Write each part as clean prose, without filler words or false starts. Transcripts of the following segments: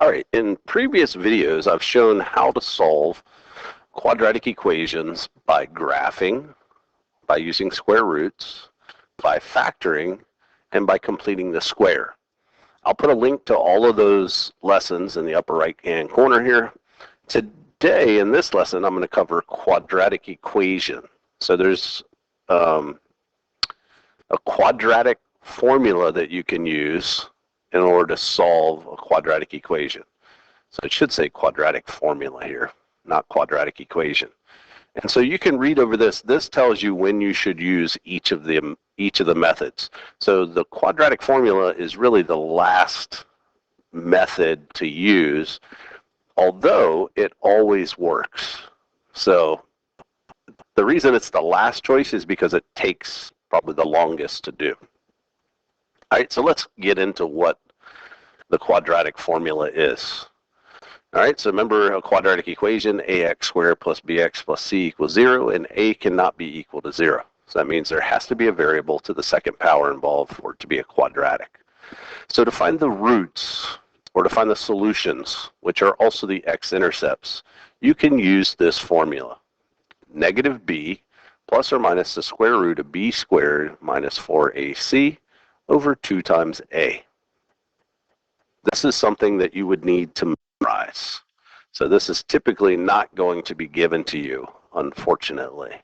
All right, in previous videos, I've shown how to solve quadratic equations by graphing, by using square roots, by factoring, and by completing the square. I'll put a link to all of those lessons in the upper right-hand corner here. Today, in this lesson, I'm going to cover quadratic equation. So there's a quadratic formula that you can use in order to solve a quadratic equation. So it should say quadratic formula here, not quadratic equation. And so you can read over this. This tells you when you should use each of the methods. So the quadratic formula is really the last method to use, although it always works. So the reason it's the last choice is because it takes probably the longest to do. All right, so let's get into what the quadratic formula is. All right, so remember a quadratic equation, ax squared plus bx plus c equals 0, and a cannot be equal to 0. So that means there has to be a variable to the second power involved for it to be a quadratic. So to find the roots, or to find the solutions, which are also the x-intercepts, you can use this formula. Negative b plus or minus the square root of b squared minus 4ac over 2 times a. This is something that you would need to memorize. So this is typically not going to be given to you, unfortunately.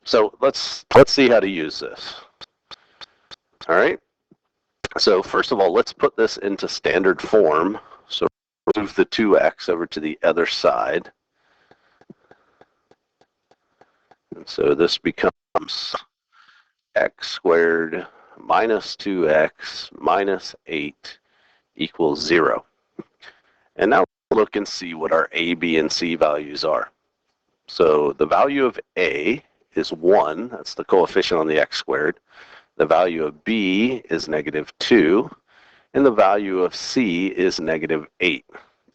So let's see how to use this. All right. So first of all, let's put this into standard form. So move the 2x over to the other side. And so this becomes x squared minus 2x minus 8 equals 0. And now look and see what our a, b, and c values are. So the value of a is 1. That's the coefficient on the x squared. The value of b is negative 2. And the value of c is negative 8.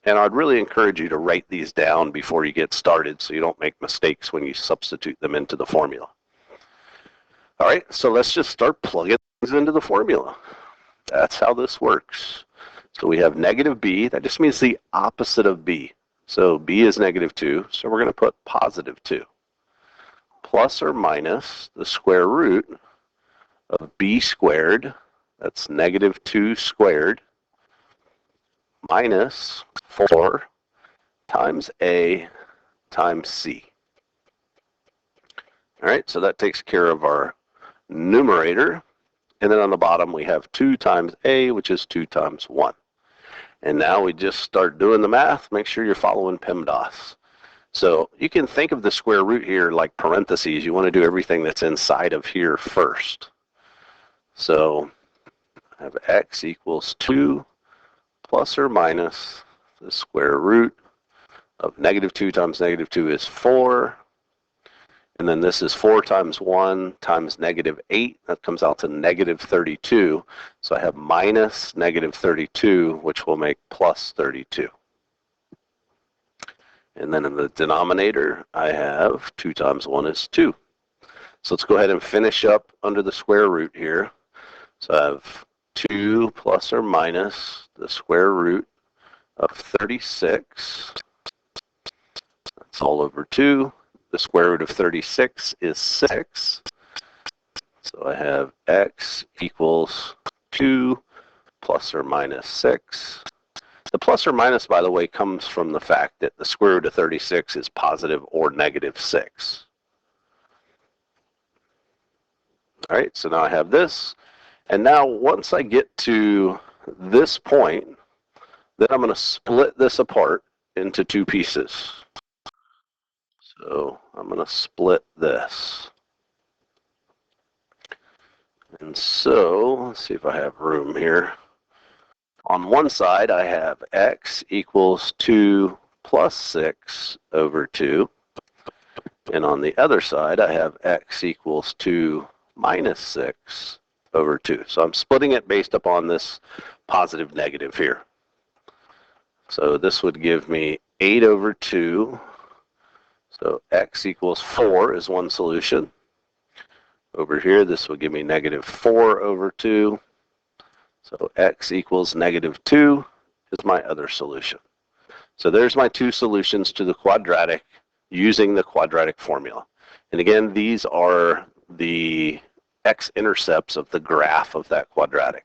And I'd really encourage you to write these down before you get started so you don't make mistakes when you substitute them into the formula. All right, so let's just start plugging things into the formula. That's how this works. So we have negative b. That just means the opposite of b. So b is negative 2, so we're going to put positive 2. Plus or minus the square root of b squared, that's negative 2 squared, minus 4 times a times c. All right, so that takes care of our numerator. And then on the bottom we have 2 times a, which is 2 times 1. And now we just start doing the math. Make sure you're following PEMDAS. So you can think of the square root here like parentheses. You want to do everything that's inside of here first. So I have x equals 2 plus or minus the square root of negative 2 times negative 2 is 4. And then this is 4 times 1 times negative 8. That comes out to negative 32. So I have minus negative 32, which will make plus 32. And then in the denominator, I have 2 times 1 is 2. So let's go ahead and finish up under the square root here. So I have 2 plus or minus the square root of 36. That's all over 2. The square root of 36 is 6. So I have x equals 2 plus or minus 6. The plus or minus, by the way, comes from the fact that the square root of 36 is positive or negative 6. All right, so now I have this. And now once I get to this point, then I'm going to split this apart into 2 pieces. So I'm going to split this. And so, let's see if I have room here. On one side, I have x equals 2 plus 6 over 2. And on the other side, I have x equals 2 minus 6 over 2. So I'm splitting it based upon this positive negative here. So this would give me 8 over 2. So x equals 4 is one solution. Over here, this will give me negative 4 over 2. So x equals negative 2, is my other solution. So there's my two solutions to the quadratic using the quadratic formula. And again, these are the x-intercepts of the graph of that quadratic.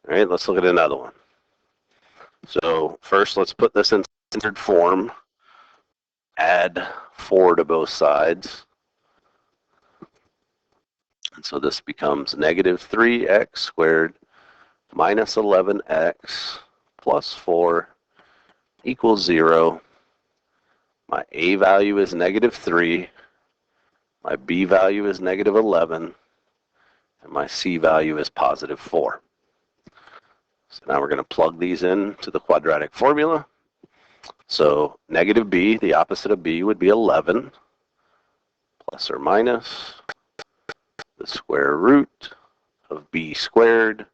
All right, let's look at another one. So first, let's put this in standard form. Add 4 to both sides. And so this becomes negative 3x squared minus 11x plus 4 equals 0. My a value is negative 3. My b value is negative 11. And my c value is positive 4. So now we're going to plug these in to the quadratic formula. So negative b, the opposite of b, would be 11 plus or minus the square root of b squared.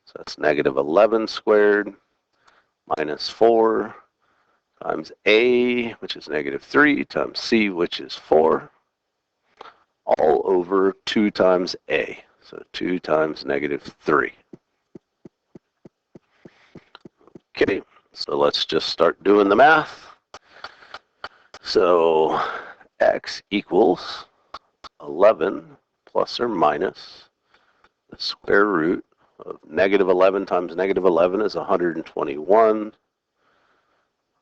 So that's negative 11 squared minus 4 times a, which is negative 3, times c, which is 4, all over 2 times a. So 2 times negative 3. Okay, so let's just start doing the math. So x equals 11 plus or minus the square root of negative 11 times negative 11 is 121.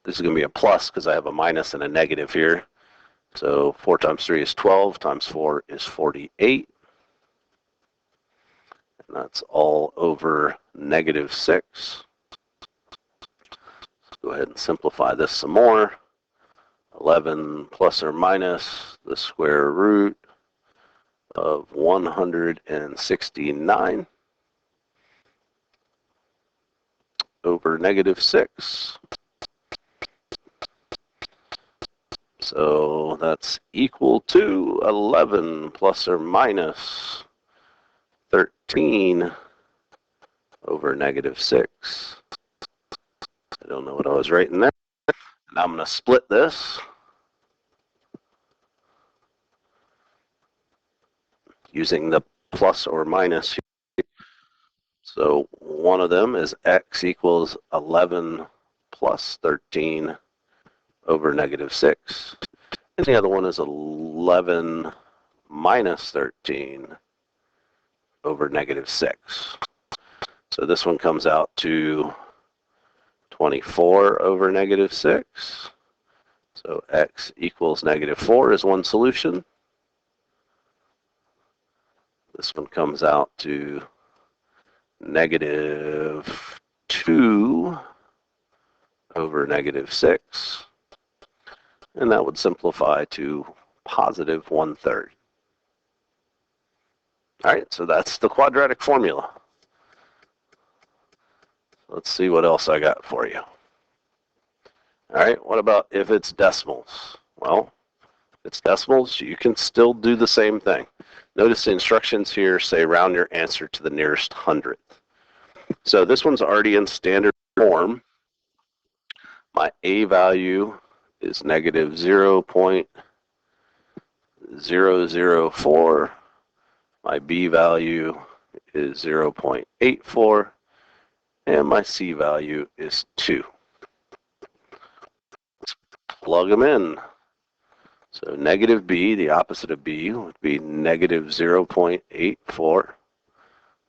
This is going to be a plus because I have a minus and a negative here. So 4 times 3 is 12, times 4 is 48. And that's all over negative 6. Go ahead and simplify this some more. 11 plus or minus the square root of 169 over negative 6. So that's equal to 11 plus or minus 13 over negative 6. I don't know what I was writing there. Now I'm going to split this using the plus or minus here. So one of them is x equals 11 plus 13 over negative 6. And the other one is 11 minus 13 over negative 6. So this one comes out to 24 over negative 6. So x equals negative 4 is one solution. This one comes out to negative 2 over negative 6. And that would simplify to positive 1/3. All right, so that's the quadratic formula. Let's see what else I got for you. All right, what about if it's decimals? Well, if it's decimals, you can still do the same thing. Notice the instructions here say round your answer to the nearest hundredth. So this one's already in standard form. My a value is negative 0.004. My b value is 0.84. And my c value is 2. Let's plug them in. So negative b, the opposite of b, would be negative 0.84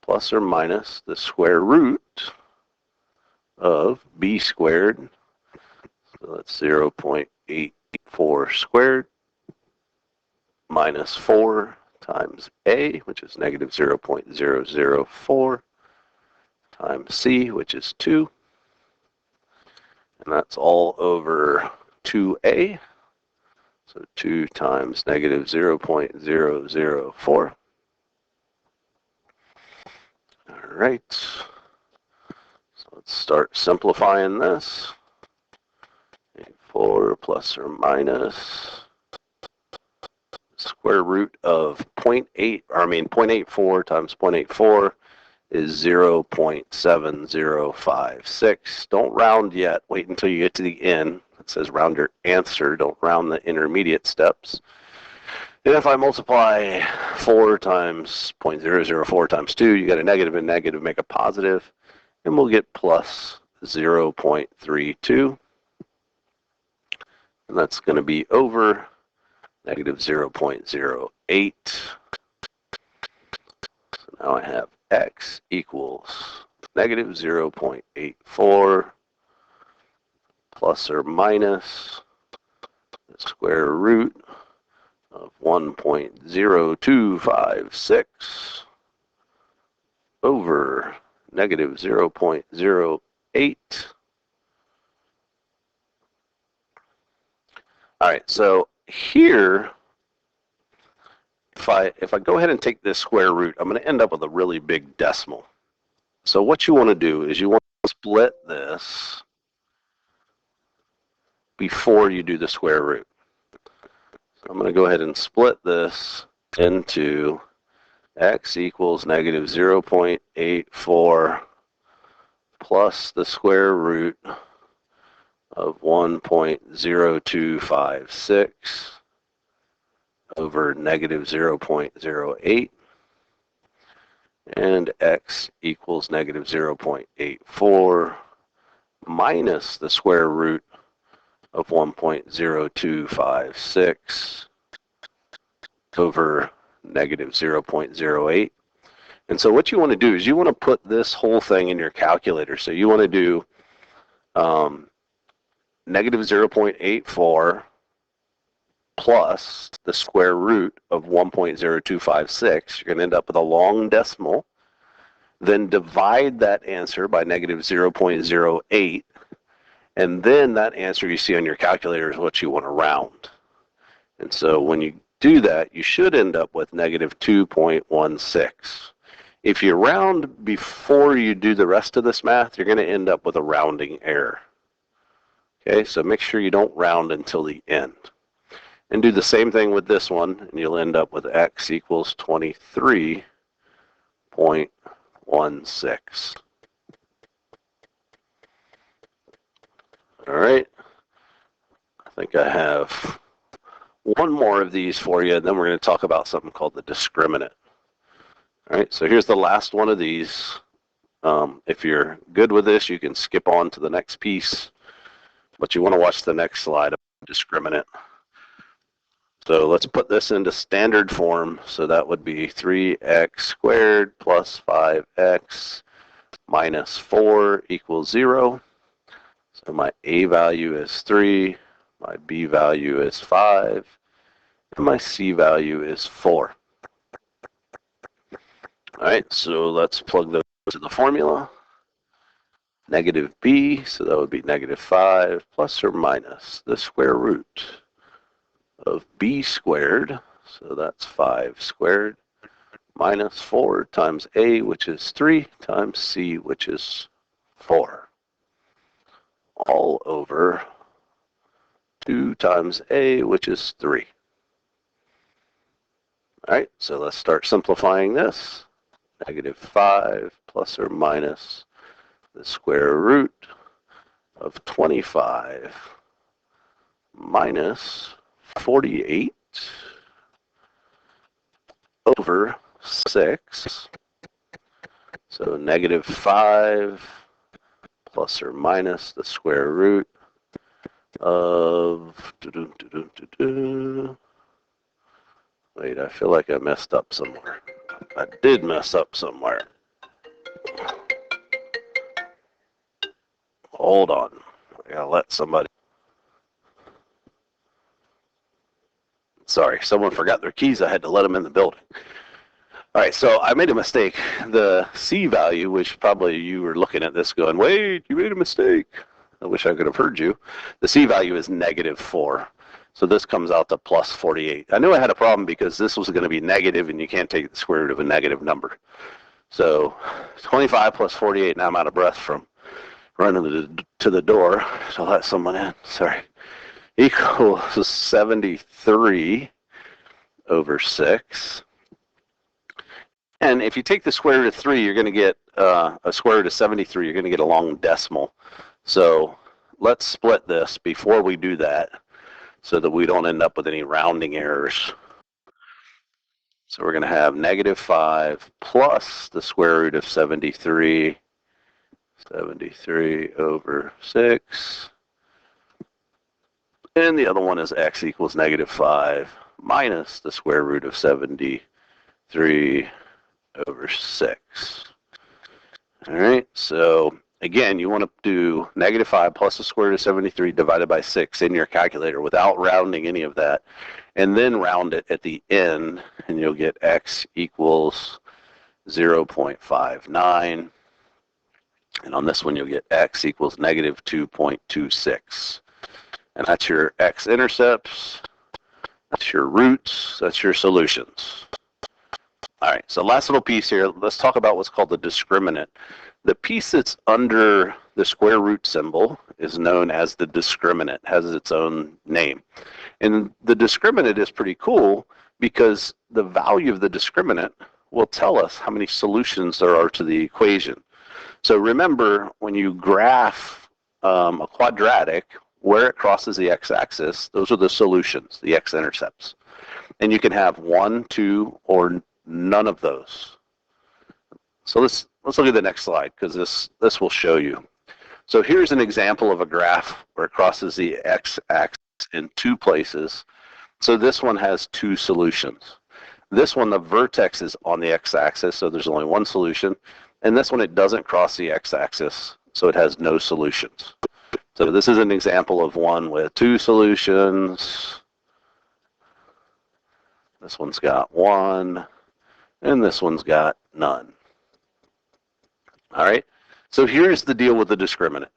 plus or minus the square root of b squared. So that's 0.84 squared minus 4 times a, which is negative 0.004. times c, which is 2. And that's all over 2a. So 2 times negative 0.004. All right. So let's start simplifying this. 4 plus or minus square root of 0.84 times 0.84 is 0.7056. Don't round yet. Wait until you get to the end. It says round your answer. Don't round the intermediate steps. And if I multiply 4 times 0.004 times 2, you get a negative and negative make a positive, and we'll get plus 0.32. And that's going to be over negative 0.08. So now I have x equals negative 0.84 plus or minus the square root of 1.0256 over negative 0.08. All right, so here, if I go ahead and take this square root, I'm going to end up with a really big decimal. So what you want to do is you want to split this before you do the square root. So I'm going to go ahead and split this into x equals negative 0.84 plus the square root of 1.0256 over negative 0.08, and x equals negative 0.84 minus the square root of 1.0256 over negative 0.08. And so what you want to do is you want to put this whole thing in your calculator. So you want to do negative 0.84 plus the square root of 1.0256. You're going to end up with a long decimal. Then divide that answer by negative 0.08. And then that answer you see on your calculator is what you want to round. And so when you do that, you should end up with negative 2.16. If you round before you do the rest of this math, you're going to end up with a rounding error. Okay, so make sure you don't round until the end. And do the same thing with this one, and you'll end up with x equals 23.16. All right, I think I have one more of these for you, and then we're going to talk about something called the discriminant. All right, so here's the last one of these. If you're good with this, you can skip on to the next piece, but you want to watch the next slide of discriminant. So let's put this into standard form. So that would be 3x squared plus 5x minus 4 equals 0. So my a value is 3, my b value is 5, and my c value is 4. All right, so let's plug those into the formula. Negative b, so that would be negative 5 plus or minus the square root of b squared, so that's 5 squared, minus 4 times a, which is 3, times c, which is 4, all over 2 times a, which is 3. All right, so let's start simplifying this. Negative 5 plus or minus the square root of 25 minus 48 over 6. So negative 5 plus or minus the square root of... Wait, I feel like I messed up somewhere. I did mess up somewhere. Hold on. I gotta let somebody... Sorry, someone forgot their keys. I had to let them in the building. All right, so I made a mistake. The C value, which probably you were looking at this going, wait, you made a mistake. I wish I could have heard you. The C value is negative 4. So this comes out to plus 48. I knew I had a problem because this was going to be negative, and you can't take the square root of a negative number. So 25 plus 48, now I'm out of breath from running to the door to let someone in. Sorry. Equals 73 over 6. And if you take the square root of 3, you're going to get a square root of 73. You're going to get a long decimal. So let's split this before we do that so that we don't end up with any rounding errors. So we're going to have negative 5 plus the square root of 73. 73 over 6. And the other one is x equals negative 5 minus the square root of 73 over 6. All right, so again, you want to do negative 5 plus the square root of 73 divided by 6 in your calculator without rounding any of that, and then round it at the end, and you'll get x equals 0.59. And on this one, you'll get x equals negative 2.26. And that's your x-intercepts, that's your roots, that's your solutions. All right, so last little piece here, let's talk about what's called the discriminant. The piece that's under the square root symbol is known as the discriminant, has its own name. And the discriminant is pretty cool because the value of the discriminant will tell us how many solutions there are to the equation. So remember, when you graph a quadratic, where it crosses the x-axis, those are the solutions, the x-intercepts. And you can have 1, 2, or none of those. So let's look at the next slide, because this will show you. So here's an example of a graph where it crosses the x-axis in 2 places. So this one has 2 solutions. This one, the vertex is on the x-axis, so there's only 1 solution. And this one, it doesn't cross the x-axis, so it has no solutions. So this is an example of one with 2 solutions. This one's got 1, and this one's got none. All right, so here's the deal with the discriminant.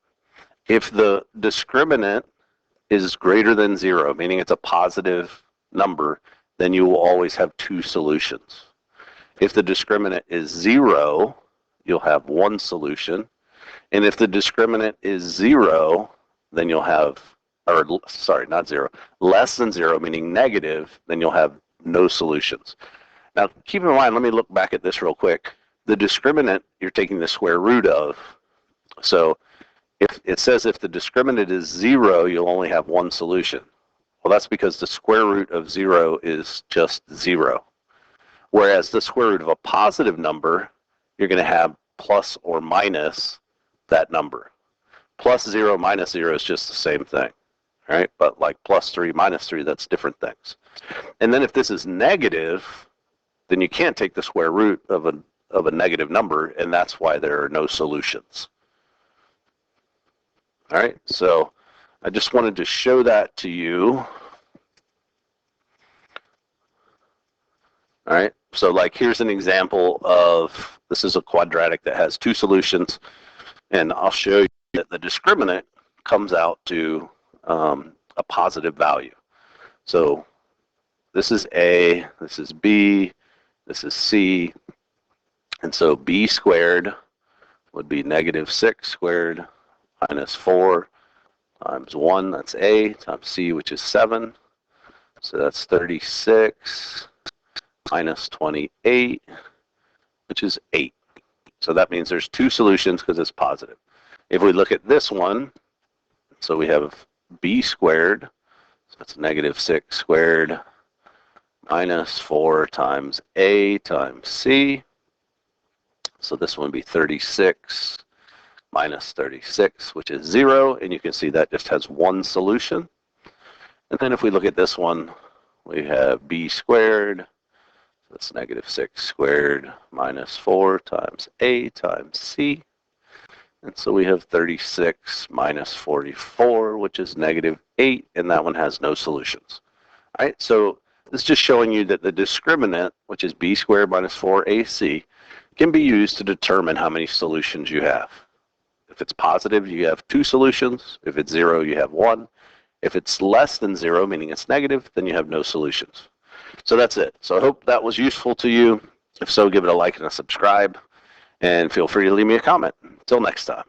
If the discriminant is greater than 0, meaning it's a positive number, then you will always have 2 solutions. If the discriminant is 0, you'll have 1 solution. And if the discriminant is 0, then you'll have, or sorry, not 0, less than 0, meaning negative, then you'll have no solutions. Now, keep in mind, let me look back at this real quick. The discriminant, you're taking the square root of. So if it says if the discriminant is 0, you'll only have 1 solution. Well, that's because the square root of 0 is just 0. Whereas the square root of a positive number, you're going to have plus or minus that number. Plus 0 minus 0 is just the same thing, right? But like plus 3 minus 3, that's different things. And then if this is negative, then you can't take the square root of a negative number, and that's why there are no solutions. All right, so I just wanted to show that to you. All right, so like here's an example of, this is a quadratic that has 2 solutions, and I'll show you that the discriminant comes out to a positive value. So this is A, this is B, this is C, and so B squared would be negative 6 squared minus 4 times 1, that's A, times C, which is 7. So that's 36 minus 28, which is 8. So that means there's 2 solutions because it's positive. If we look at this one, so we have B squared, so it's negative 6 squared minus 4 times A times C. So this one would be 36 minus 36, which is 0, and you can see that just has 1 solution. And then if we look at this one, we have B squared, so that's negative 6 squared minus 4 times A times C. And so we have 36 minus 44, which is negative 8, and that one has no solutions. All right, so this is just showing you that the discriminant, which is B squared minus 4AC, can be used to determine how many solutions you have. If it's positive, you have 2 solutions. If it's 0, you have 1. If it's less than 0, meaning it's negative, then you have no solutions. So that's it. So I hope that was useful to you. If so, give it a like and a subscribe, and feel free to leave me a comment. Until next time.